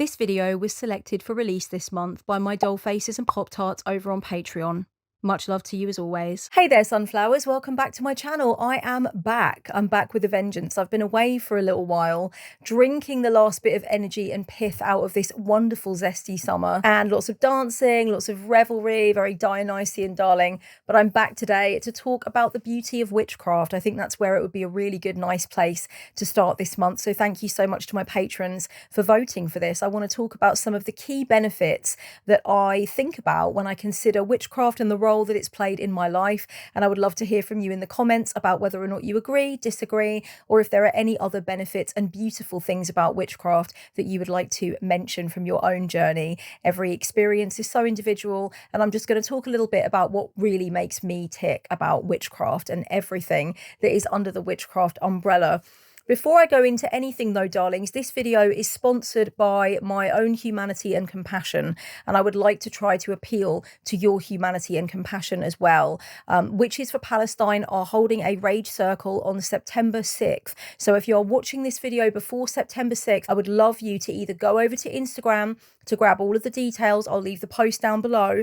This video was selected for release this month by my doll faces and pop tarts over on Patreon. Much love to you as always. Hey there, sunflowers. Welcome back to my channel. I am back. I'm back with a vengeance. I've been away for a little while, drinking the last bit of energy and pith out of this wonderful zesty summer, and lots of dancing, lots of revelry, very Dionysian darling. But I'm back today to talk about the beauty of witchcraft. I think that's where it would be a really good, nice place to start this month. So thank you so much to my patrons for voting for this. I want to talk about some of the key benefits that I think about when I consider witchcraft and the role that it's played in my life, and I would love to hear from you in the comments about whether or not you agree, disagree, or if there are any other benefits and beautiful things about witchcraft that you would like to mention from your own journey. Every experience is so individual, and I'm just going to talk a little bit about what really makes me tick about witchcraft and everything that is under the witchcraft umbrella. Before I go into anything though, darlings, this video is sponsored by my own humanity and compassion, and I would like to try to appeal to your humanity and compassion as well. Witches for Palestine are holding a rage circle on September 6th. So if you're watching this video before September 6th, I would love you to either go over to Instagram to grab all of the details. I'll leave the post down below.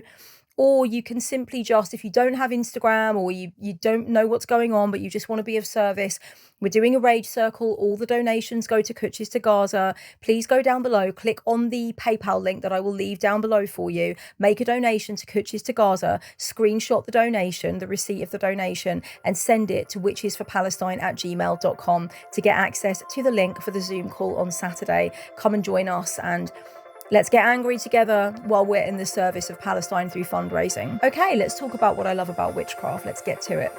Or you can simply just, if you don't have Instagram or you don't know what's going on, but you just want to be of service, we're doing a rage circle. All the donations go to Cwtches to Gaza. Please go down below, click on the PayPal link that I will leave down below for you. Make a donation to Cwtches to Gaza, screenshot the donation, the receipt of the donation, and send it to witchesforpalestine@gmail.com to get access to the link for the Zoom call on Saturday. Come and join us and let's get angry together while we're in the service of Palestine through fundraising. Okay, let's talk about what I love about witchcraft. Let's get to it.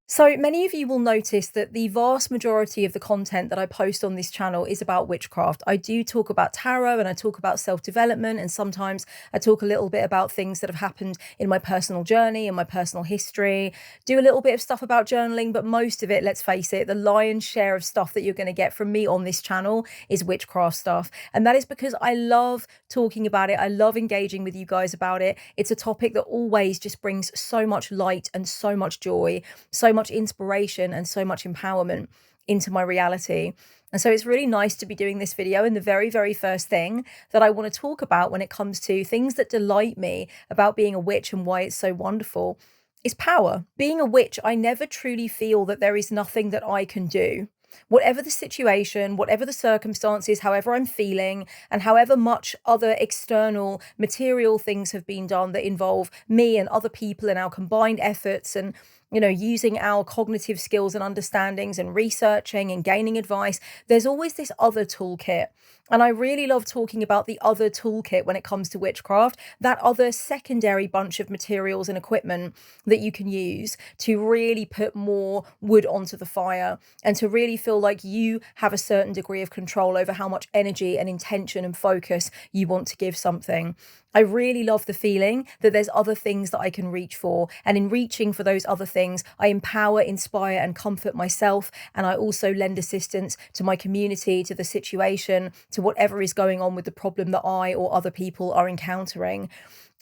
So many of you will notice that the vast majority of the content that I post on this channel is about witchcraft. I do talk about tarot and I talk about self-development, and sometimes I talk a little bit about things that have happened in my personal journey and my personal history, do a little bit of stuff about journaling, but most of it, let's face it, the lion's share of stuff that you're going to get from me on this channel is witchcraft stuff. And that is because I love talking about it. I love engaging with you guys about it. It's a topic that always just brings so much light and so much joy, so much inspiration and so much empowerment into my reality. And so it's really nice to be doing this video. And the very, very first thing that I want to talk about when it comes to things that delight me about being a witch and why it's so wonderful is power. Being a witch, I never truly feel that there is nothing that I can do. Whatever the situation, whatever the circumstances, however I'm feeling, and however much other external material things have been done that involve me and other people and our combined efforts and, you know, using our cognitive skills and understandings and researching and gaining advice, there's always this other toolkit. And I really love talking about the other toolkit when it comes to witchcraft, that other secondary bunch of materials and equipment that you can use to really put more wood onto the fire and to really feel like you have a certain degree of control over how much energy and intention and focus you want to give something. I really love the feeling that there's other things that I can reach for. And in reaching for those other things, I empower, inspire, and comfort myself. And I also lend assistance to my community, to the situation, to whatever is going on with the problem that I or other people are encountering.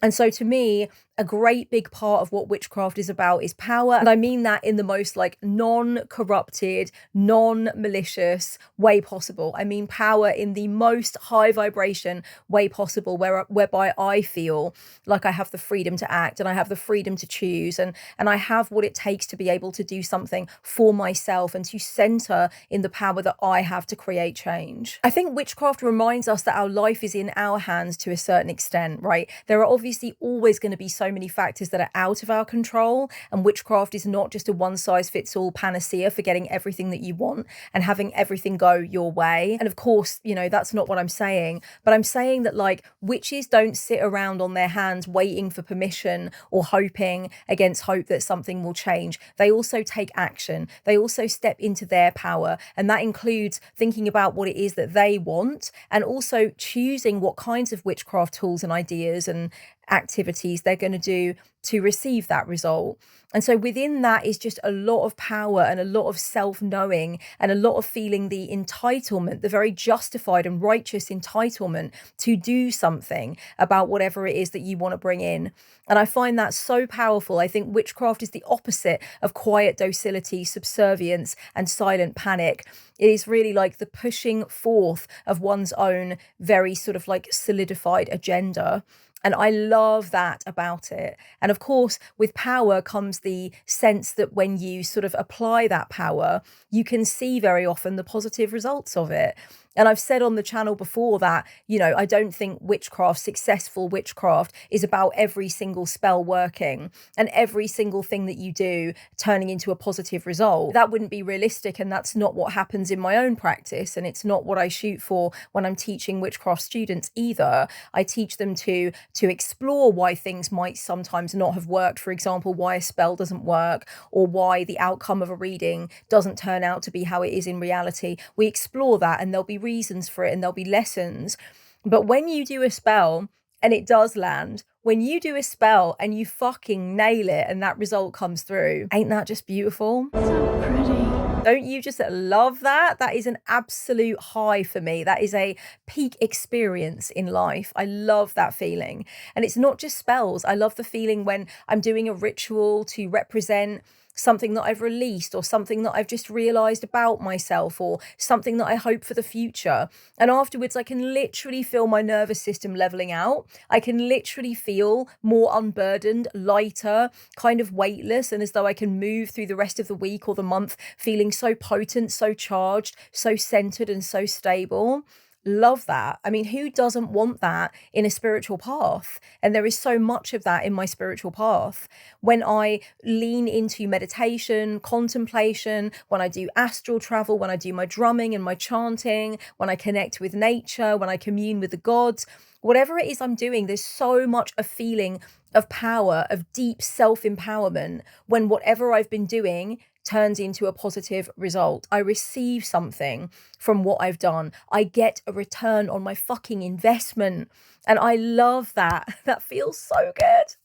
And so to me, a great big part of what witchcraft is about is power. And I mean that in the most like non-corrupted, non-malicious way possible. I mean power in the most high vibration way possible, whereby I feel like I have the freedom to act and I have the freedom to choose and I have what it takes to be able to do something for myself and to center in the power that I have to create change. I think witchcraft reminds us that our life is in our hands to a certain extent, right? There are obviously always going to be so many factors that are out of our control, and witchcraft is not just a one-size-fits-all panacea for getting everything that you want and having everything go your way. And of course, you know, that's not what I'm saying, but I'm saying that like witches don't sit around on their hands waiting for permission or hoping against hope that something will change. They also take action. They also step into their power, and that includes thinking about what it is that they want and also choosing what kinds of witchcraft tools and ideas and activities they're going to do to receive that result. And so within that is just a lot of power and a lot of self-knowing and a lot of feeling the entitlement, the very justified and righteous entitlement to do something about whatever it is that you want to bring in. And I find that so powerful. I think witchcraft is the opposite of quiet docility, subservience, and silent panic. It is really like the pushing forth of one's own very sort of like solidified agenda. And I love that about it. And of course, with power comes the sense that when you sort of apply that power, you can see very often the positive results of it. And I've said on the channel before that, you know, I don't think witchcraft, successful witchcraft, is about every single spell working and every single thing that you do turning into a positive result. That wouldn't be realistic, and that's not what happens in my own practice, and it's not what I shoot for when I'm teaching witchcraft students either. I teach them to explore why things might sometimes not have worked, for example, why a spell doesn't work or why the outcome of a reading doesn't turn out to be how it is in reality. We explore that, and there'll be reasons for it and there'll be lessons. But when you do a spell and it does land, when you do a spell and you fucking nail it and that result comes through, ain't that just beautiful? So pretty. Don't you just love that? That is an absolute high for me. That is a peak experience in life. I love that feeling. And it's not just spells. I love the feeling when I'm doing a ritual to represent something that I've released or something that I've just realized about myself or something that I hope for the future. And afterwards, I can literally feel my nervous system leveling out. I can literally feel more unburdened, lighter, kind of weightless, and as though I can move through the rest of the week or the month feeling so potent, so charged, so centered and so stable. Love that. I mean, who doesn't want that in a spiritual path? And there is so much of that in my spiritual path. When I lean into meditation, contemplation, when I do astral travel, when I do my drumming and my chanting, when I connect with nature, when I commune with the gods, whatever it is I'm doing, there's so much a feeling of power, of deep self-empowerment when whatever I've been doing turns into a positive result. I receive something from what I've done. I get a return on my fucking investment. And I love that. That feels so good.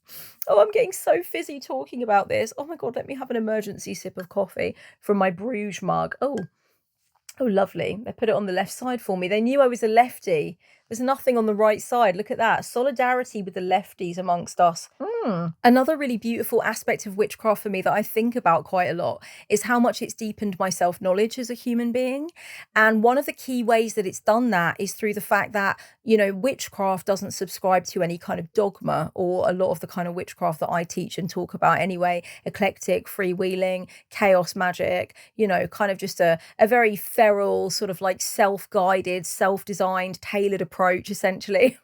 Oh, I'm getting so fizzy talking about this. Oh my God, let me have an emergency sip of coffee from my Bruges mug. Oh, lovely. They put it on the left side for me. They knew I was a lefty. There's nothing on the right side. Look at that. Solidarity with the lefties amongst us. Another really beautiful aspect of witchcraft for me that I think about quite a lot is how much it's deepened my self-knowledge as a human being. And one of the key ways that it's done that is through the fact that, you know, witchcraft doesn't subscribe to any kind of dogma, or a lot of the kind of witchcraft that I teach and talk about anyway, eclectic, freewheeling, chaos magic, you know, kind of just a very feral, sort of like self-guided, self-designed, tailored approach, essentially.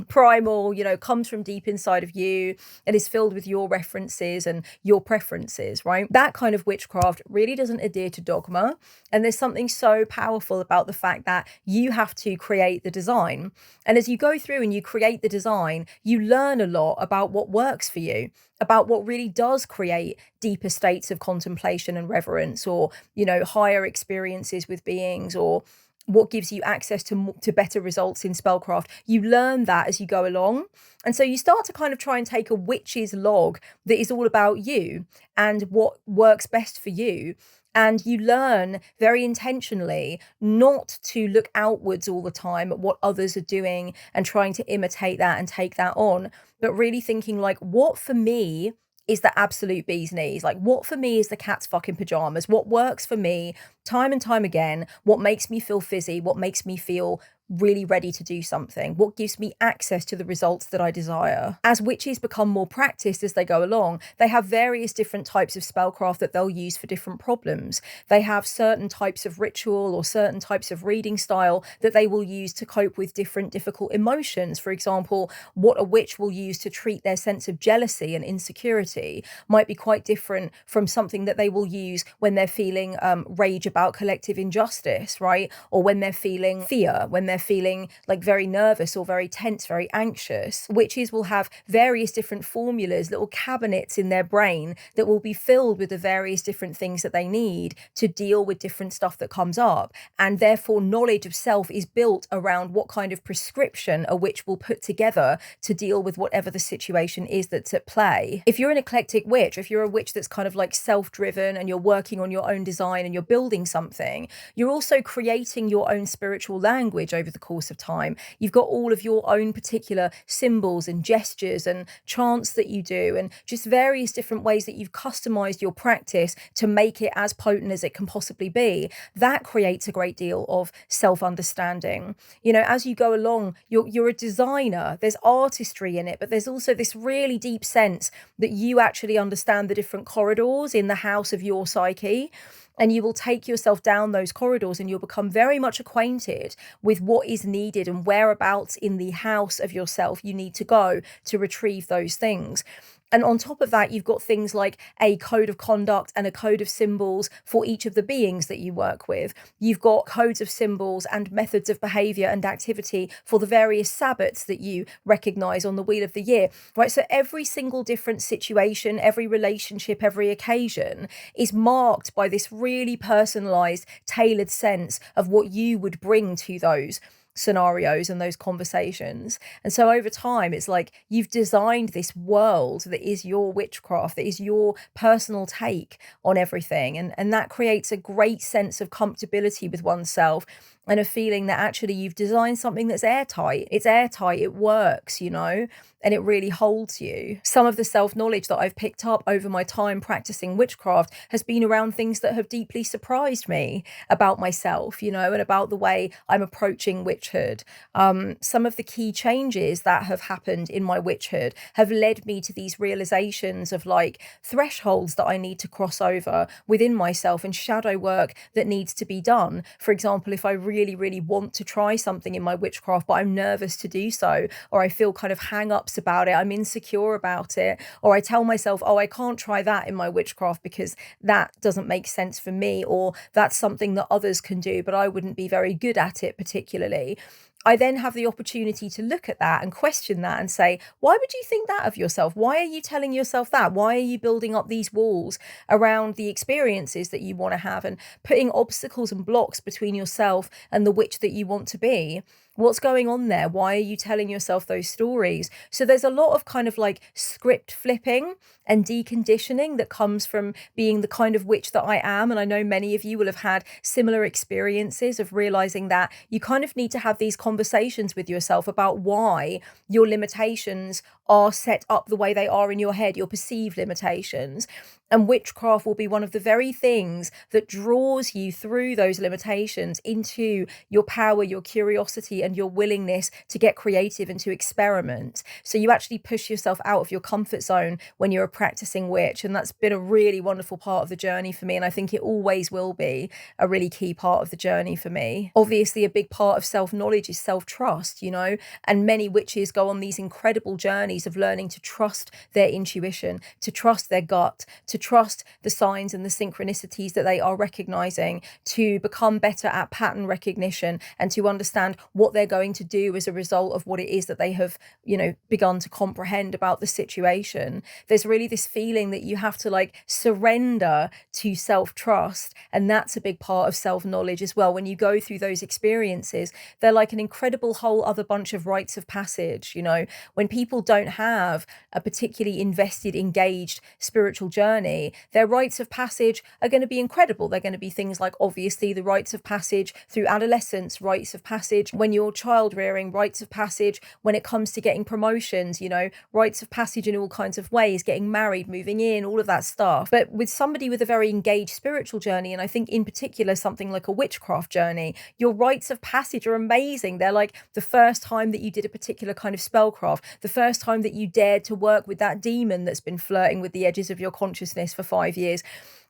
Primal, you know, comes from deep inside of you and is filled with your references and your preferences, right? That kind of witchcraft really doesn't adhere to dogma. And there's something so powerful about the fact that you have to create the design. And as you go through and you create the design, you learn a lot about what works for you, about what really does create deeper states of contemplation and reverence, or, you know, higher experiences with beings, or what gives you access to better results in spellcraft. You learn that as you go along. And so you start to kind of try and take a witch's log that is all about you and what works best for you. And you learn very intentionally not to look outwards all the time at what others are doing and trying to imitate that and take that on, but really thinking like, what for me is the absolute bee's knees? Like, what for me is the cat's fucking pajamas? What works for me time and time again? What makes me feel fizzy? What makes me feel really ready to do something? What gives me access to the results that I desire? As witches become more practiced as they go along, they have various different types of spellcraft that they'll use for different problems. They have certain types of ritual or certain types of reading style that they will use to cope with different difficult emotions. For example, what a witch will use to treat their sense of jealousy and insecurity might be quite different from something that they will use when they're feeling rage about collective injustice, right? Or when they're feeling fear, when they're feeling like very nervous or very tense, very anxious, witches will have various different formulas, little cabinets in their brain that will be filled with the various different things that they need to deal with different stuff that comes up. And therefore, knowledge of self is built around what kind of prescription a witch will put together to deal with whatever the situation is that's at play. If you're an eclectic witch, if you're a witch that's kind of like self-driven and you're working on your own design and you're building something, you're also creating your own spiritual language over the course of time. You've got all of your own particular symbols and gestures and chants that you do, and just various different ways that you've customized your practice to make it as potent as it can possibly be. That creates a great deal of self-understanding. You know, as you go along, you're a designer, there's artistry in it, but there's also this really deep sense that you actually understand the different corridors in the house of your psyche. And you will take yourself down those corridors and you'll become very much acquainted with what is needed and whereabouts in the house of yourself you need to go to retrieve those things. And on top of that, you've got things like a code of conduct and a code of symbols for each of the beings that you work with. You've got codes of symbols and methods of behavior and activity for the various Sabbats that you recognize on the Wheel of the Year, right? So every single different situation, every relationship, every occasion is marked by this really personalized, tailored sense of what you would bring to those scenarios and those conversations. And so over time, it's like you've designed this world that is your witchcraft, that is your personal take on everything. And that creates a great sense of comfortability with oneself and a feeling that actually you've designed something that's airtight. It's airtight, it works, you know, and it really holds you. Some of the self-knowledge that I've picked up over my time practicing witchcraft has been around things that have deeply surprised me about myself, you know, and about the way I'm approaching witchhood. Some of the key changes that have happened in my witchhood have led me to these realizations of like thresholds that I need to cross over within myself and shadow work that needs to be done. For example, if I really want to try something in my witchcraft, but I'm nervous to do so, or I feel kind of hang-ups about it, I'm insecure about it, or I tell myself, oh, I can't try that in my witchcraft because that doesn't make sense for me, or that's something that others can do, but I wouldn't be very good at it particularly. I then have the opportunity to look at that and question that and say, why would you think that of yourself? Why are you telling yourself that? Why are you building up these walls around the experiences that you want to have and putting obstacles and blocks between yourself and the witch that you want to be? What's going on there? Why are you telling yourself those stories? So there's a lot of kind of like script flipping and deconditioning that comes from being the kind of witch that I am. And I know many of you will have had similar experiences of realizing that you kind of need to have these conversations with yourself about why your limitations are set up the way they are in your head, your perceived limitations. And witchcraft will be one of the very things that draws you through those limitations into your power, your curiosity, and your willingness to get creative and to experiment. So you actually push yourself out of your comfort zone when you're a practicing witch. And that's been a really wonderful part of the journey for me. And I think it always will be a really key part of the journey for me. Obviously, a big part of self-knowledge is self-trust, you know, and many witches go on these incredible journeys of learning to trust their intuition, to trust their gut, to trust the signs and the synchronicities that they are recognizing, to become better at pattern recognition and to understand what they're going to do as a result of what it is that they have, you know, begun to comprehend about the situation. There's really this feeling that you have to like surrender to self-trust, and that's a big part of self-knowledge as well. When you go through those experiences, they're like an incredible whole other bunch of rites of passage. You know, when people don't have a particularly invested, engaged spiritual journey, their rites of passage are going to be incredible. They're going to be things like, obviously, the rites of passage through adolescence, rites of passage when you're child rearing, rites of passage when it comes to getting promotions, you know, rites of passage in all kinds of ways, getting married, moving in, all of that stuff. But with somebody with a very engaged spiritual journey, and I think in particular something like a witchcraft journey, your rites of passage are amazing. They're like the first time that you did a particular kind of spellcraft, the first time that you dared to work with that demon that's been flirting with the edges of your consciousness for 5 years.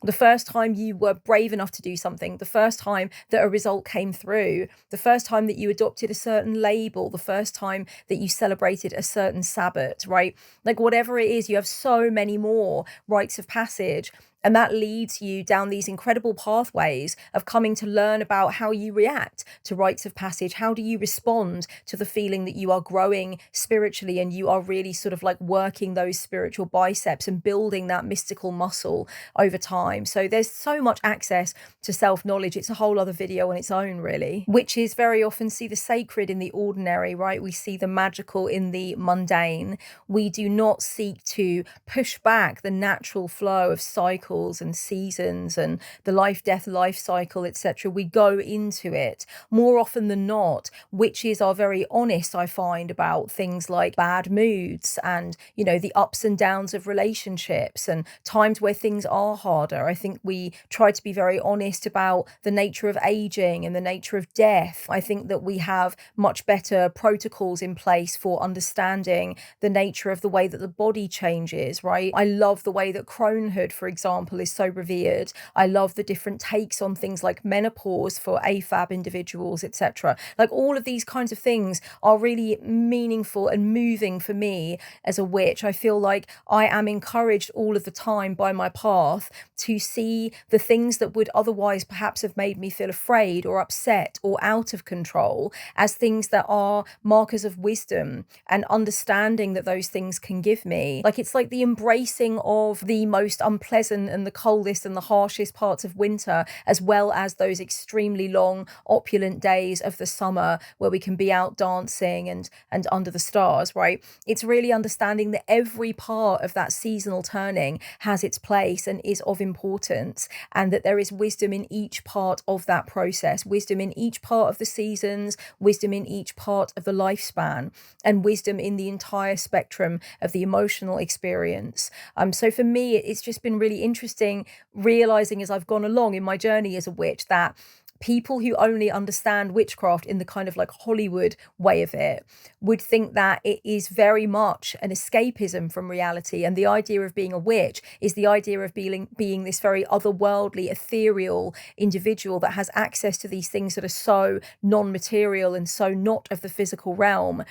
the first time you were brave enough to do something, the first time that a result came through, the first time that you adopted a certain label, the first time that you celebrated a certain Sabbath, right? Like whatever it is, you have so many more rites of passage. And that leads you down these incredible pathways of coming to learn about how you react to rites of passage. How do you respond to the feeling that you are growing spiritually and you are really sort of like working those spiritual biceps and building that mystical muscle over time? So there's so much access to self-knowledge. It's a whole other video on its own, really. Witches very often see the sacred in the ordinary, right? We see the magical in the mundane. We do not seek to push back the natural flow of cycles and seasons and the life, death, life cycle, etc. We go into it more often than not. Witches are very honest, I find, about things like bad moods and, you know, the ups and downs of relationships and times where things are harder. I think we try to be very honest about the nature of aging and the nature of death. I think that we have much better protocols in place for understanding the nature of the way that the body changes, right? I love the way that cronehood, for example, is so revered. I love the different takes on things like menopause for AFAB individuals, etc. Like all of these kinds of things are really meaningful and moving for me as a witch. I feel like I am encouraged all of the time by my path to see the things that would otherwise perhaps have made me feel afraid or upset or out of control as things that are markers of wisdom and understanding that those things can give me. Like it's like the embracing of the most unpleasant and the coldest and the harshest parts of winter, as well as those extremely long, opulent days of the summer where we can be out dancing and under the stars, right? It's really understanding that every part of that seasonal turning has its place and is of importance, and that there is wisdom in each part of that process, wisdom in each part of the seasons, wisdom in each part of the lifespan, and wisdom in the entire spectrum of the emotional experience. So for me, it's just been really interesting realizing as I've gone along in my journey as a witch that people who only understand witchcraft in the kind of like Hollywood way of it would think that it is very much an escapism from reality. And the idea of being a witch is the idea of being this very otherworldly, ethereal individual that has access to these things that are so non-material and so not of the physical realm.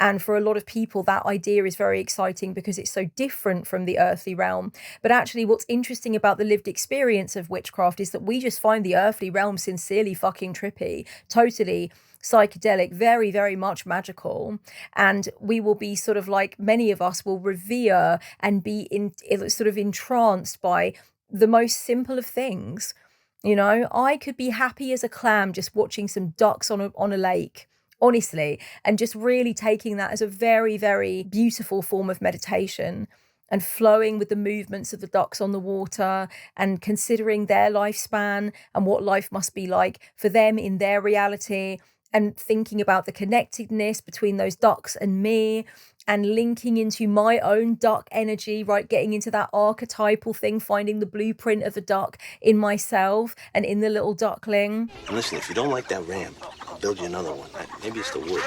And for a lot of people, that idea is very exciting because it's so different from the earthly realm. But actually, what's interesting about the lived experience of witchcraft is that we just find the earthly realm sincerely fucking trippy, totally psychedelic, very, very much magical. And we will be sort of like, many of us will revere and be sort of entranced by the most simple of things. You know, I could be happy as a clam just watching some ducks on a lake, honestly, and just really taking that as a very, very beautiful form of meditation and flowing with the movements of the ducks on the water and considering their lifespan and what life must be like for them in their reality, and thinking about the connectedness between those ducks and me and linking into my own duck energy, right? Getting into that archetypal thing, finding the blueprint of the duck in myself and in the little duckling. And listen, if you don't like that ram, I'll build you another one. Maybe it's the wood.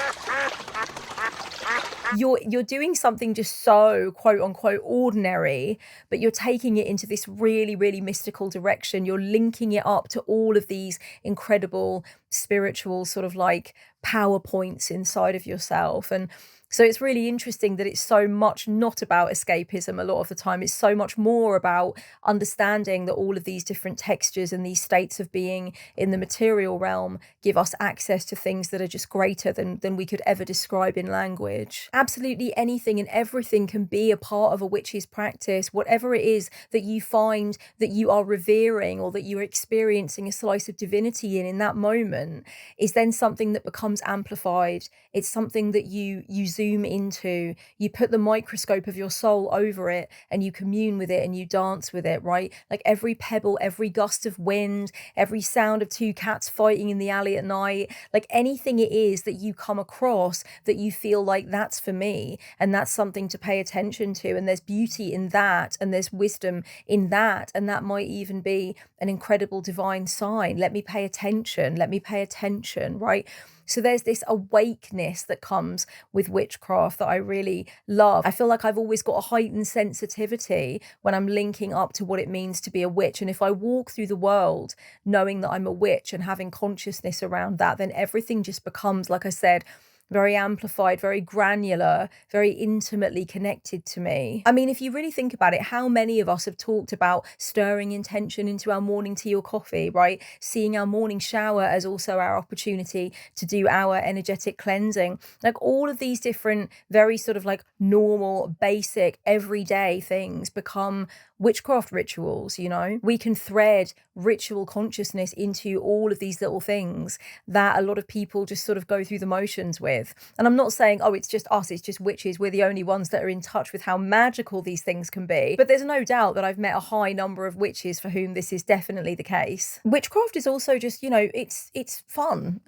You're doing something just so quote unquote ordinary, but you're taking it into this really, really mystical direction. You're linking it up to all of these incredible spiritual sort of like power points inside of yourself. And so it's really interesting that it's so much not about escapism a lot of the time. It's so much more about understanding that all of these different textures and these states of being in the material realm give us access to things that are just greater than we could ever describe in language. Absolutely anything and everything can be a part of a witch's practice. Whatever it is that you find that you are revering or that you're experiencing a slice of divinity in that moment is then something that becomes amplified. It's something that you zoom into, you put the microscope of your soul over it and you commune with it and you dance with it, right? Like every pebble, every gust of wind, every sound of two cats fighting in the alley at night, like anything it is that you come across that you feel like that's for me and that's something to pay attention to, and there's beauty in that and there's wisdom in that, and that might even be an incredible divine sign. Let me pay attention, let me pay pay attention, right? So there's this awakeness that comes with witchcraft that I really love. I feel like I've always got a heightened sensitivity when I'm linking up to what it means to be a witch. And if I walk through the world knowing that I'm a witch and having consciousness around that, then everything just becomes, like I said, very amplified, very granular, very intimately connected to me. I mean, if you really think about it, how many of us have talked about stirring intention into our morning tea or coffee, right? Seeing our morning shower as also our opportunity to do our energetic cleansing. Like all of these different, very sort of like normal, basic, everyday things become witchcraft rituals, you know? We can thread ritual consciousness into all of these little things that a lot of people just sort of go through the motions with. And I'm not saying, oh, it's just us, it's just witches, we're the only ones that are in touch with how magical these things can be. But there's no doubt that I've met a high number of witches for whom this is definitely the case. Witchcraft is also just, you know, it's fun.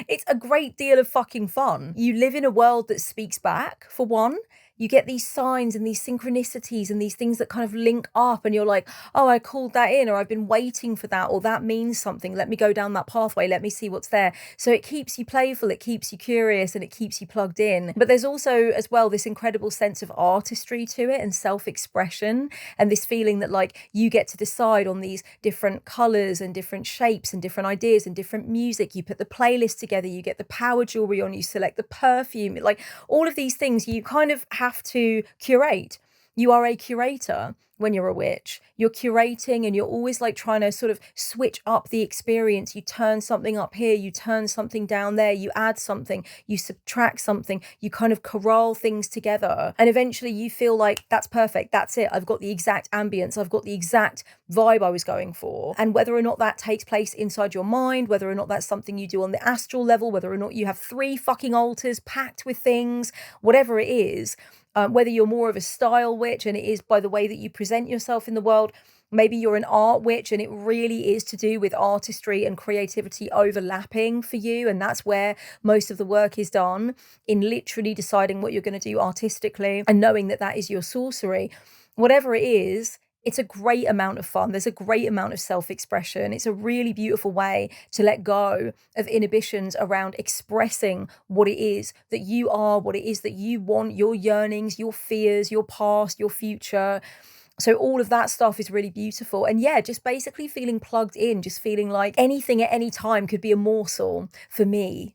It's a great deal of fucking fun. You live in a world that speaks back, for one. You get these signs and these synchronicities and these things that kind of link up, and you're like, oh, I called that in, or I've been waiting for that, or that means something. Let me go down that pathway. Let me see what's there. So it keeps you playful, it keeps you curious, and it keeps you plugged in. But there's also as well this incredible sense of artistry to it and self-expression, and this feeling that like you get to decide on these different colors and different shapes and different ideas and different music. You put the playlist together, you get the power jewelry on, you select the perfume, like all of these things you kind of have to curate. You are a curator when you're a witch. You're curating and you're always like trying to sort of switch up the experience. You turn something up here, you turn something down there, you add something, you subtract something, you kind of corral things together. And eventually you feel like that's perfect, that's it. I've got the exact ambience, I've got the exact vibe I was going for. And whether or not that takes place inside your mind, whether or not that's something you do on the astral level, whether or not you have 3 fucking altars packed with things, whatever it is, whether you're more of a style witch and it is by the way that you present yourself in the world, maybe you're an art witch and it really is to do with artistry and creativity overlapping for you, and that's where most of the work is done, in literally deciding what you're going to do artistically and knowing that that is your sorcery. Whatever it is, it's a great amount of fun. There's a great amount of self-expression. It's a really beautiful way to let go of inhibitions around expressing what it is that you are, what it is that you want, your yearnings, your fears, your past, your future. So all of that stuff is really beautiful. And yeah, just basically feeling plugged in, just feeling like anything at any time could be a morsel for me.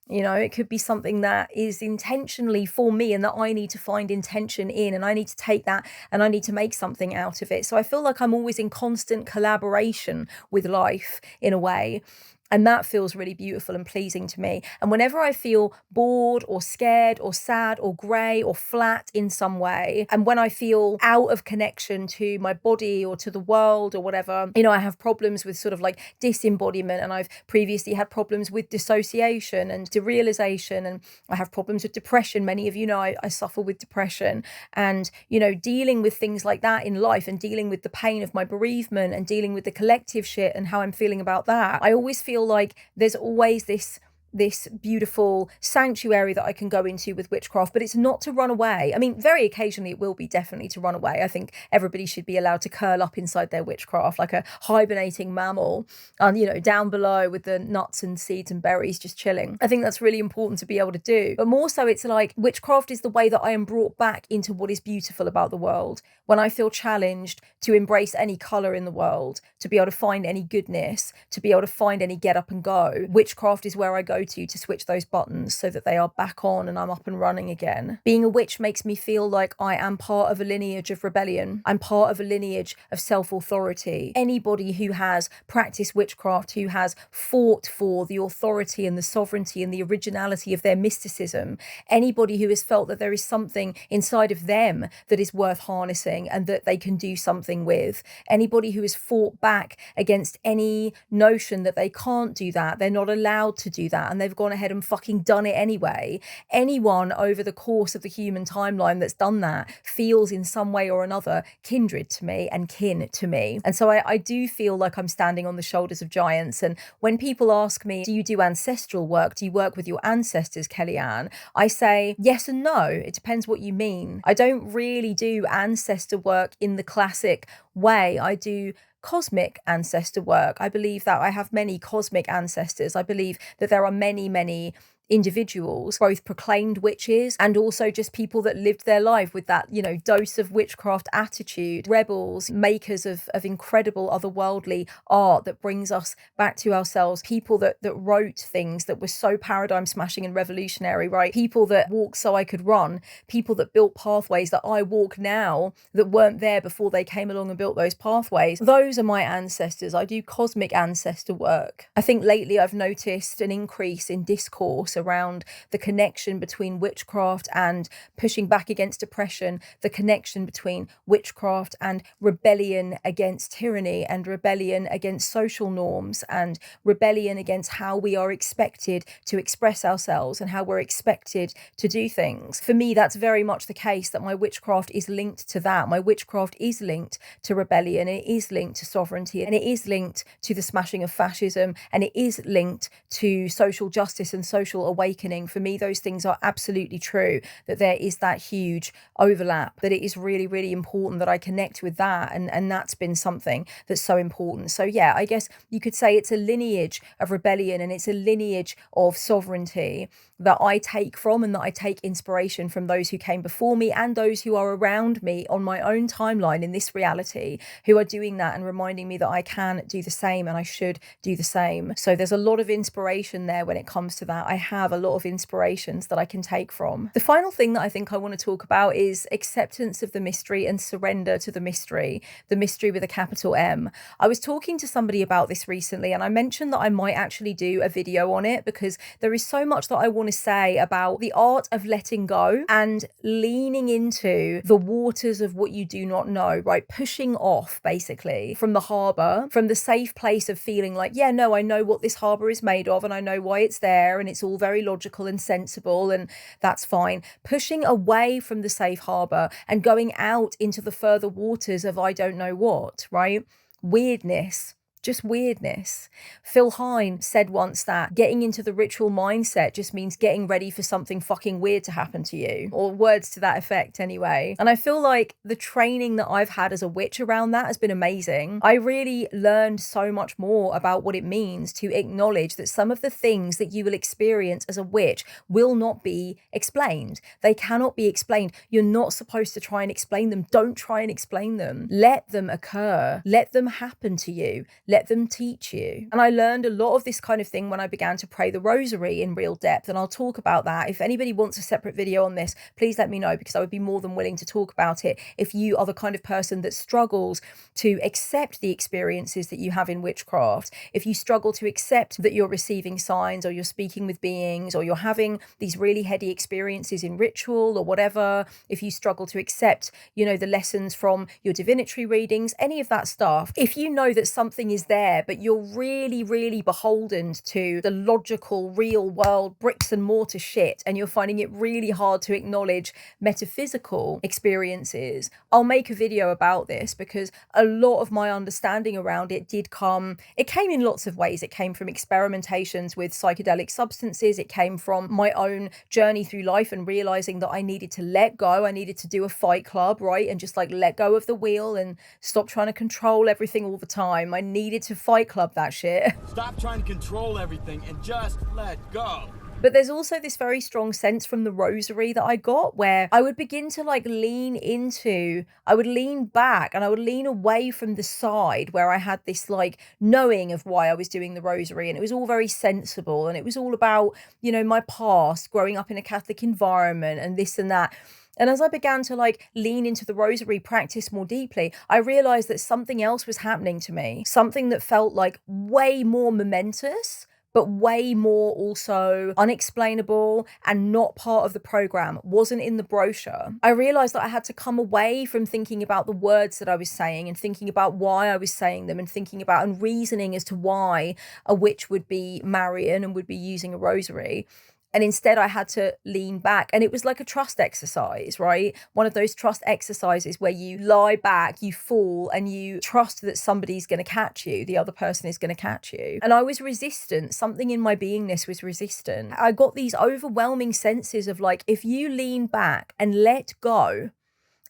You know, it could be something that is intentionally for me and that I need to find intention in, and I need to take that and I need to make something out of it. So I feel like I'm always in constant collaboration with life in a way. And that feels really beautiful and pleasing to me. And whenever I feel bored or scared or sad or grey or flat in some way, and when I feel out of connection to my body or to the world or whatever, you know, I have problems with sort of like disembodiment, and I've previously had problems with dissociation and derealization, and I have problems with depression. Many of you know I suffer with depression, and, you know, dealing with things like that in life and dealing with the pain of my bereavement and dealing with the collective shit and how I'm feeling about that, I always feel like there's always this beautiful sanctuary that I can go into with witchcraft, but it's not to run away. I mean, very occasionally it will be definitely to run away. I think everybody should be allowed to curl up inside their witchcraft like a hibernating mammal, you know, down below with the nuts and seeds and berries just chilling. I think that's really important to be able to do. But more so, it's like witchcraft is the way that I am brought back into what is beautiful about the world. When I feel challenged to embrace any colour in the world, to be able to find any goodness, to be able to find any get up and go, witchcraft is where I go to switch those buttons so that they are back on and I'm up and running again. Being a witch makes me feel like I am part of a lineage of rebellion. I'm part of a lineage of self-authority. Anybody who has practiced witchcraft, who has fought for the authority and the sovereignty and the originality of their mysticism, anybody who has felt that there is something inside of them that is worth harnessing and that they can do something with, anybody who has fought back against any notion that they can't do that, they're not allowed to do that, and they've gone ahead and fucking done it anyway. Anyone over the course of the human timeline that's done that feels in some way or another kindred to me and kin to me. And so I do feel like I'm standing on the shoulders of giants. And when people ask me, do you do ancestral work? Do you work with your ancestors, Kellyanne? I say yes and no. It depends what you mean. I don't really do ancestor work in the classic way. I do cosmic ancestor work. I believe that I have many cosmic ancestors. I believe that there are many, many individuals, both proclaimed witches and also just people that lived their life with that, you know, dose of witchcraft attitude, rebels, makers of incredible otherworldly art that brings us back to ourselves, people that wrote things that were so paradigm smashing and revolutionary, right? People that walked so I could run, people that built pathways that I walk now that weren't there before they came along and built those pathways. Those are my ancestors. I do cosmic ancestor work. I think lately I've noticed an increase in discourse around the connection between witchcraft and pushing back against oppression, the connection between witchcraft and rebellion against tyranny and rebellion against social norms and rebellion against how we are expected to express ourselves and how we're expected to do things. For me, that's very much the case, that my witchcraft is linked to that. My witchcraft is linked to rebellion, it is linked to sovereignty, and it is linked to the smashing of fascism, and it is linked to social justice and social awakening. For me, those things are absolutely true, that there is that huge overlap, that it is really, really important that I connect with that. And that's been something that's so important. So yeah, I guess you could say it's a lineage of rebellion and it's a lineage of sovereignty that I take from, and that I take inspiration from those who came before me and those who are around me on my own timeline in this reality, who are doing that and reminding me that I can do the same and I should do the same. So there's a lot of inspiration there when it comes to that. I have a lot of inspirations that I can take from. The final thing that I think I want to talk about is acceptance of the mystery and surrender to the mystery with a capital M. I was talking to somebody about this recently, and I mentioned that I might actually do a video on it because there is so much that I want to say about the art of letting go and leaning into the waters of what you do not know, right? Pushing off basically from the harbour, from the safe place of feeling like, yeah, no, I know what this harbour is made of and I know why it's there and it's all very logical and sensible and that's fine. Pushing away from the safe harbour and going out into the further waters of I don't know what, right? Weirdness. Just weirdness. Phil Hine said once that getting into the ritual mindset just means getting ready for something fucking weird to happen to you, or words to that effect anyway. And I feel like the training that I've had as a witch around that has been amazing. I really learned so much more about what it means to acknowledge that some of the things that you will experience as a witch will not be explained. They cannot be explained. You're not supposed to try and explain them. Don't try and explain them. Let them occur. Let them happen to you. Let them teach you. And I learned a lot of this kind of thing when I began to pray the rosary in real depth. And I'll talk about that. If anybody wants a separate video on this, please let me know, because I would be more than willing to talk about it. If you are the kind of person that struggles to accept the experiences that you have in witchcraft, if you struggle to accept that you're receiving signs or you're speaking with beings or you're having these really heady experiences in ritual or whatever, if you struggle to accept, you know, the lessons from your divinatory readings, any of that stuff, if you know that something is there, but you're really, really beholden to the logical, real world, bricks and mortar shit, and you're finding it really hard to acknowledge metaphysical experiences, I'll make a video about this, because a lot of my understanding around it came in lots of ways. It came from experimentations with psychedelic substances. It came from my own journey through life and realizing that I needed to let go. I needed to do a fight club, right? And just like let go of the wheel and stop trying to control everything all the time. I needed to fight club that shit. Stop trying to control everything and just let go. But there's also this very strong sense from the rosary that I got where I would begin to like I would lean back and I would lean away from the side where I had this like knowing of why I was doing the rosary, and it was all very sensible and it was all about, you know, my past, growing up in a Catholic environment and this and that. And as I began to like lean into the rosary practice more deeply, I realized that something else was happening to me, something that felt like way more momentous, but way more also unexplainable and not part of the program, wasn't in the brochure. I realized that I had to come away from thinking about the words that I was saying and thinking about why I was saying them and thinking about and reasoning as to why a witch would be Marian and would be using a rosary. And instead I had to lean back, and it was like a trust exercise, right? One of those trust exercises where you lie back, you fall, and you trust that somebody's going to catch you. The other person is going to catch you. And I was resistant. Something in my beingness was resistant. I got these overwhelming senses of like, if you lean back and let go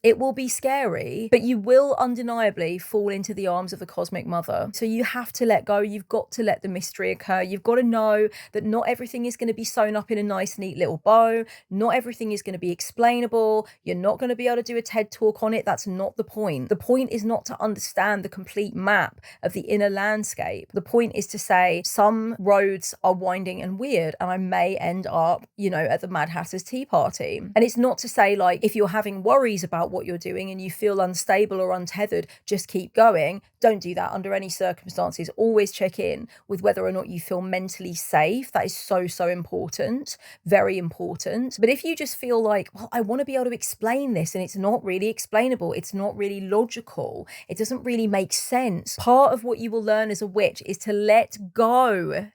It will be scary, but you will undeniably fall into the arms of the Cosmic Mother. So you have to let go. You've got to let the mystery occur. You've got to know that not everything is going to be sewn up in a nice, neat little bow. Not everything is going to be explainable. You're not going to be able to do a TED talk on it. That's not the point. The point is not to understand the complete map of the inner landscape. The point is to say some roads are winding and weird, and I may end up, you know, at the Mad Hatter's tea party. And it's not to say, like, if you're having worries about what you're doing and you feel unstable or untethered, just keep going. Don't do that under any circumstances. Always check in with whether or not you feel mentally safe. That is so, so important. Very important. But if you just feel like, well, I want to be able to explain this and it's not really explainable, it's not really logical, it doesn't really make sense. Part of what you will learn as a witch is to let go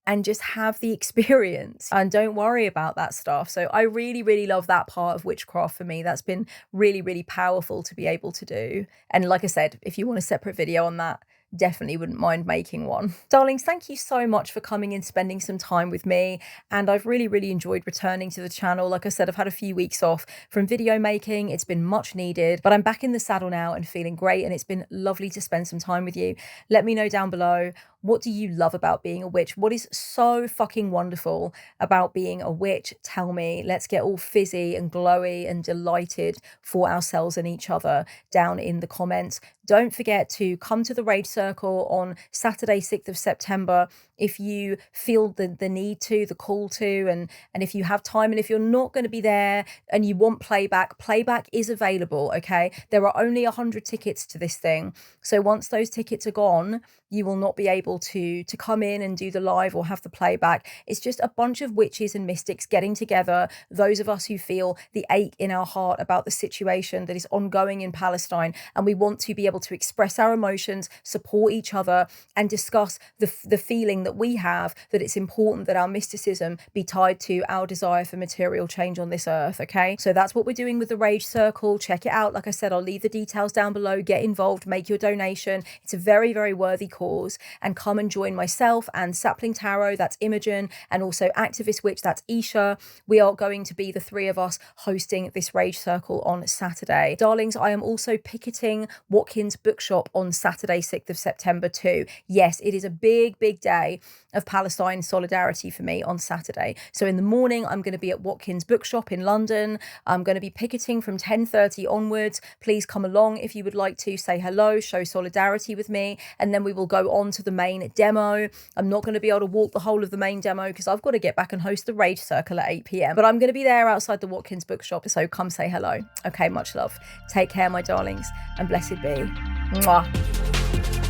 and just have the experience and don't worry about that stuff. So I really, really love that part of witchcraft for me. That's been really, really powerful to be able to do. And like I said, if you want a separate video on that, definitely wouldn't mind making one. Darlings, thank you so much for coming and spending some time with me. And I've really, really enjoyed returning to the channel. Like I said, I've had a few weeks off from video making. It's been much needed, but I'm back in the saddle now and feeling great. And it's been lovely to spend some time with you. Let me know down below, what do you love about being a witch? What is so fucking wonderful about being a witch? Tell me. Let's get all fizzy and glowy and delighted for ourselves and each other down in the comments. Don't forget to come to the Rage Circle on Saturday, 6th of September. If you feel the need to, the call to, and if you have time, and if you're not going to be there and you want playback is available, okay? There are only 100 tickets to this thing. So once those tickets are gone, you will not be able to come in and do the live or have the playback. It's just a bunch of witches and mystics getting together, those of us who feel the ache in our heart about the situation that is ongoing in Palestine, and we want to be able to express our emotions, support each other, and discuss the feeling that we have that it's important that our mysticism be tied to our desire for material change on this earth, okay? So that's what we're doing with the Rage Circle. Check it out. Like I said, I'll leave the details down below. Get involved, make your donation. It's a very, very worthy cause. And come and join myself and Sapling Tarot, that's Imogen, and also Activist Witch, that's Isha. We are going to be the three of us hosting this Rage Circle on Saturday. Darlings, I am also picketing Watkins Bookshop on Saturday, 6th of September too. Yes, it is a big, big day of Palestine solidarity for me on Saturday. So in the morning, I'm going to be at Watkins Bookshop in London. I'm going to be picketing from 10:30 onwards. Please come along if you would like to say hello, show solidarity with me, and then we will go on to the main demo. I'm not going to be able to walk the whole of the main demo because I've got to get back and host the Rage Circle at 8 p.m. But I'm going to be there outside the Watkins Bookshop, so come say hello. Okay, much love. Take care, my darlings, and blessed be. Mwah.